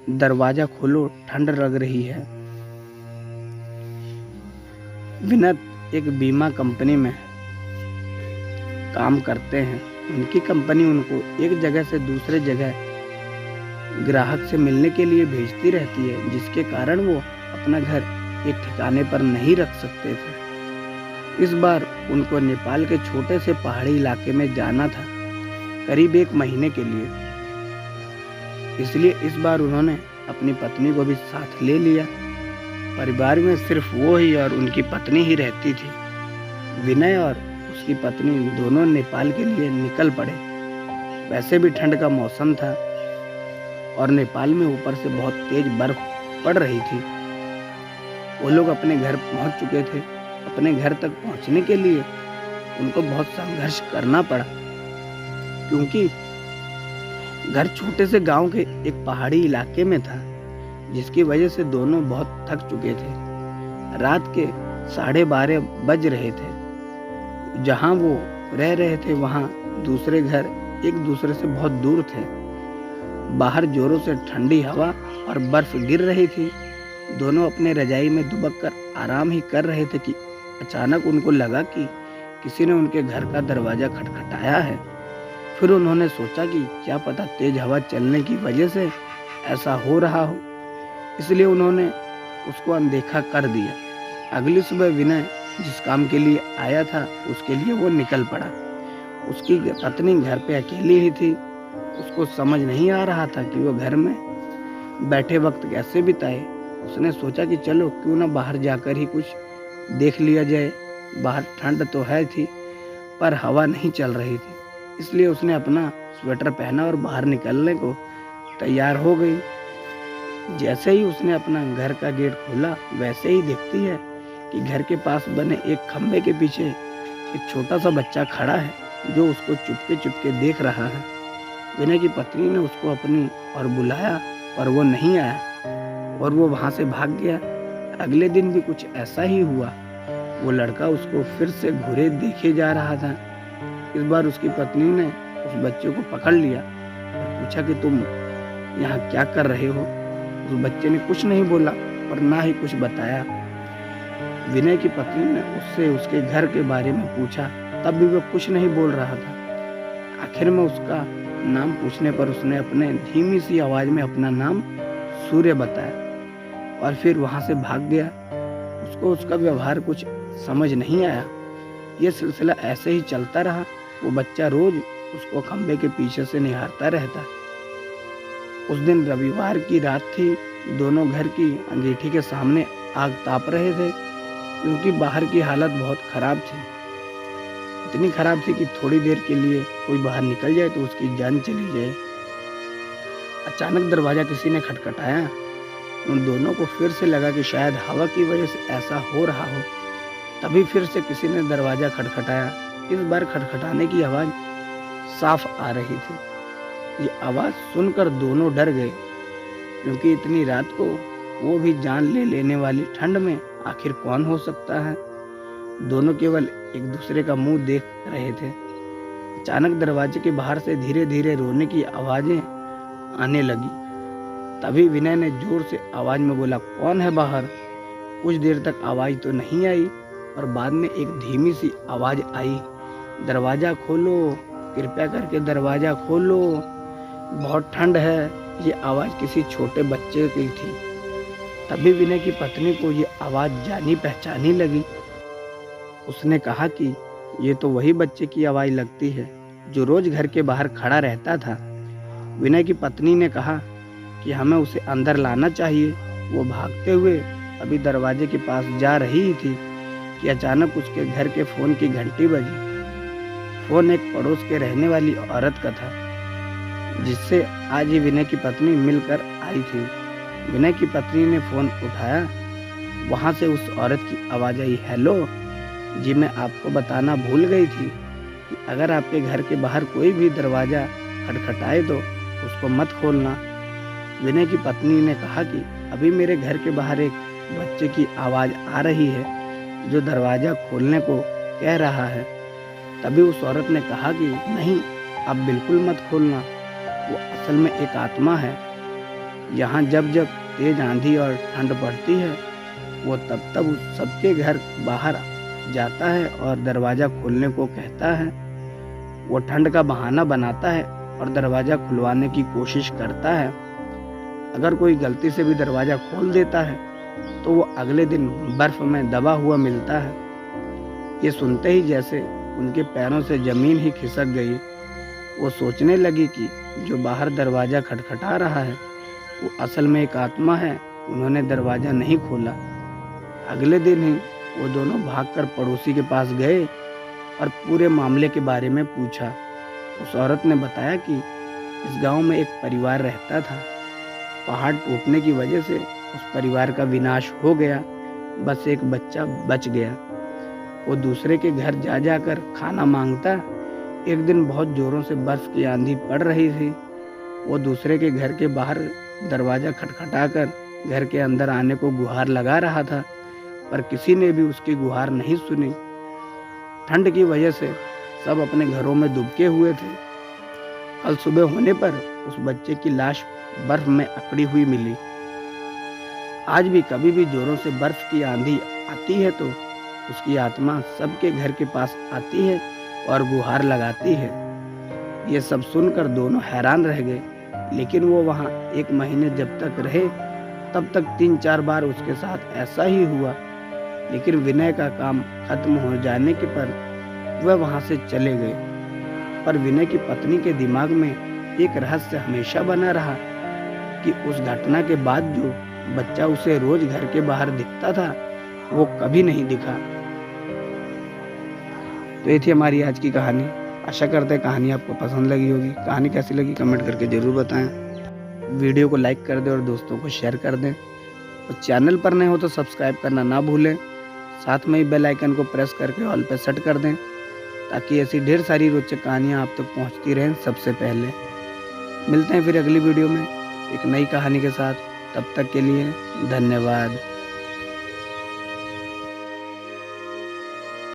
दरवाजा खोलो, ठंड लग रही है। विनय एक बीमा कंपनी में काम करते हैं। उनकी कंपनी उनको एक जगह से दूसरे जगह ग्राहक से मिलने के लिए भेजती रहती है, जिसके कारण वो अपना घर एक ठिकाने पर नहीं रख सकते थे। इस बार उनको नेपाल के छोटे से पहाड़ी इलाके में जाना था, करीब 1 महीने के लिए। इसलिए इस बार उन्होंने अपनी पत्नी को भी साथ ले लिया। परिवार में सिर्फ वो ही और उनकी पत्नी ही रहती थी। विनय और उसकी पत्नी दोनों नेपाल के लिए निकल पड़े। वैसे भी ठंड का मौसम था और नेपाल में ऊपर से बहुत तेज बर्फ पड़ रही थी। वो लोग अपने घर पहुंच चुके थे। अपने घर तक पहुंचने के लिए उनको बहुत संघर्ष करना पड़ा, क्योंकि घर छोटे से गांव के एक पहाड़ी इलाके में था, जिसकी वजह से दोनों बहुत थक चुके थे। रात के 12:30 बज रहे थे। जहां वो रह रहे थे वहां दूसरे घर एक दूसरे से बहुत दूर थे। बाहर जोरों से ठंडी हवा और बर्फ गिर रही थी। दोनों अपने रजाई में दुबक कर आराम ही कर रहे थे कि अचानक उनको लगा कि किसी ने उनके घर का दरवाजा खटखटाया है। फिर उन्होंने सोचा कि क्या पता तेज हवा चलने की वजह से ऐसा हो रहा हो, इसलिए उन्होंने उसको अनदेखा कर दिया। अगली सुबह विनय जिस काम के लिए आया था उसके लिए वो निकल पड़ा। उसकी पत्नी घर पे अकेली ही थी। उसको समझ नहीं आ रहा था कि वो घर में बैठे वक्त कैसे बिताए। उसने सोचा कि चलो क्यों ना बाहर जाकर ही कुछ देख लिया जाए। बाहर ठंड तो है थी, पर हवा नहीं चल रही थी, इसलिए उसने अपना स्वेटर पहना और बाहर निकलने को तैयार हो गई। जैसे ही उसने अपना घर का गेट खोला, वैसे ही देखती है कि घर के पास बने एक खंबे के पीछे एक छोटा सा बच्चा खड़ा है, जो उसको चुपके चुपके देख रहा है। विनय की पत्नी ने उसको अपनी और बुलाया, पर वो नहीं आया और वो वहां से भाग गया। अगले दिन भी कुछ ऐसा ही हुआ। वो लड़का उसको फिर से घूरे देखे जा रहा था। इस बार उसकी पत्नी ने उस बच्चे को पकड़ लिया और पूछा कि तुम यहाँ क्या कर रहे हो। उस बच्चे ने कुछ नहीं बोला और ना ही कुछ बताया। विनय की पत्नी ने उससे उसके घर के बारे में पूछा, तब भी वो कुछ नहीं बोल रहा था। आखिर में उसका नाम पूछने पर उसने अपने धीमी सी आवाज में अपना नाम सूर्य बताया और फिर वहां से भाग गया। उसको उसका व्यवहार कुछ समझ नहीं आया। ये सिलसिला ऐसे ही चलता रहा। वो बच्चा रोज उसको खंबे के पीछे से निहारता रहता। उस दिन रविवार की रात थी। दोनों घर की अंगीठी के सामने आग ताप रहे थे, क्योंकि बाहर की हालत बहुत खराब थी। इतनी खराब थी कि थोड़ी देर के लिए कोई बाहर निकल जाए तो उसकी जान चली जाए। अचानक दरवाजा किसी ने खटखटाया। उन दोनों को फिर से लगा कि शायद हवा की वजह से ऐसा हो रहा हो। तभी फिर से किसी ने दरवाजा खटखटाया। इस बार खटखटाने की आवाज साफ आ रही थी। ये आवाज सुनकर दोनों डर गए, क्योंकि इतनी रात को वो भी जान ले लेने वाली ठंड में आखिर कौन हो सकता है। दोनों केवल एक दूसरे का मुंह देख रहे थे। अचानक दरवाजे के बाहर से धीरे धीरे रोने की आवाजें आने लगी। तभी विनय ने जोर से आवाज में बोला, कौन है बाहर। कुछ देर तक आवाज तो नहीं आई और बाद में एक धीमी सी आवाज आई, दरवाजा खोलो, कृपया करके दरवाजा खोलो, बहुत ठंड है। ये आवाज किसी छोटे बच्चे की थी। तभी विनय की पत्नी को ये आवाज जानी पहचानी लगी। उसने कहा कि ये तो वही बच्चे की आवाज लगती है जो रोज घर के बाहर खड़ा रहता था। विनय की पत्नी ने कहा कि हमें उसे अंदर लाना चाहिए। वो भागते हुए अभी दरवाजे के पास जा रही थी कि अचानक उसके घर के फोन की घंटी बजी। फोन एक पड़ोस के रहने वाली औरत का था, जिससे आज ही विनय की पत्नी मिलकर आई थी। विनय की पत्नी ने फोन उठाया। वहां से उस औरत की आवाज आई, हेलो जी, मैं आपको बताना भूल गई थी कि अगर आपके घर के बाहर कोई भी दरवाजा खटखटाए तो उसको मत खोलना। विनय की पत्नी ने कहा कि अभी मेरे घर के बाहर एक बच्चे की आवाज आ रही है जो दरवाजा खोलने को कह रहा है। तभी उस औरत ने कहा कि नहीं, आप बिल्कुल मत खोलना, वो असल में एक आत्मा है। यहाँ जब जब तेज आंधी और ठंड पड़ती है, वो तब तब उस सबके घर बाहर जाता है और दरवाज़ा खोलने को कहता है। वो ठंड का बहाना बनाता है और दरवाज़ा खुलवाने की कोशिश करता है। अगर कोई गलती से भी दरवाज़ा खोल देता है तो वो अगले दिन बर्फ़ में दबा हुआ मिलता है। ये सुनते ही जैसे उनके पैरों से ज़मीन ही खिसक गई। वो सोचने लगी कि जो बाहर दरवाज़ा खटखटा रहा है वो असल में एक आत्मा है। उन्होंने दरवाज़ा नहीं खोला। अगले दिन ही वो दोनों भागकर पड़ोसी के पास गए और पूरे मामले के बारे में पूछा। उस औरत ने बताया कि इस गांव में एक परिवार रहता था। पहाड़ टूटने की वजह से उस परिवार का विनाश हो गया। बस एक बच्चा बच गया। वो दूसरे के घर जा जाकर खाना मांगता। एक दिन बहुत ज़ोरों से बर्फ़ की आंधी पड़ रही थी। वो दूसरे के घर के बाहर दरवाज़ा खटखटाकर घर के अंदर आने को गुहार लगा रहा था, पर किसी ने भी उसकी गुहार नहीं सुनी। ठंड की वजह से सब अपने घरों में दुबके हुए थे। कल सुबह होने पर उस बच्चे की लाश बर्फ में अकड़ी हुई मिली। आज भी कभी भी जोरों से बर्फ की आंधी आती है तो उसकी आत्मा सबके घर के पास आती है और गुहार लगाती है। ये सब सुनकर दोनों हैरान रह गए, लेकिन वो वहाँ 1 महीने जब तक रहे तब तक 3-4 बार उसके साथ ऐसा ही हुआ। लेकिन विनय का काम खत्म हो जाने के पर वह वहाँ से चले गए। पर विनय की पत्नी के दिमाग में एक रहस्य हमेशा बना रहा कि उस घटना के बाद जो बच्चा उसे रोज घर के बाहर दिखता था वो कभी नहीं दिखा। तो ये थी हमारी आज की कहानी। आशा करते हैं कहानी आपको पसंद लगी होगी। कहानी कैसी लगी कमेंट करके ज़रूर बताएं। वीडियो को लाइक कर दें और दोस्तों को शेयर कर दें। और चैनल पर नए हो तो सब्सक्राइब करना ना भूलें। साथ में ही बेल आइकन को प्रेस करके ऑल पे सेट कर दें, ताकि ऐसी ढेर सारी रोचक कहानियाँ आप तक पहुँचती रहें सबसे पहले। मिलते हैं फिर अगली वीडियो में एक नई कहानी के साथ। तब तक के लिए धन्यवाद।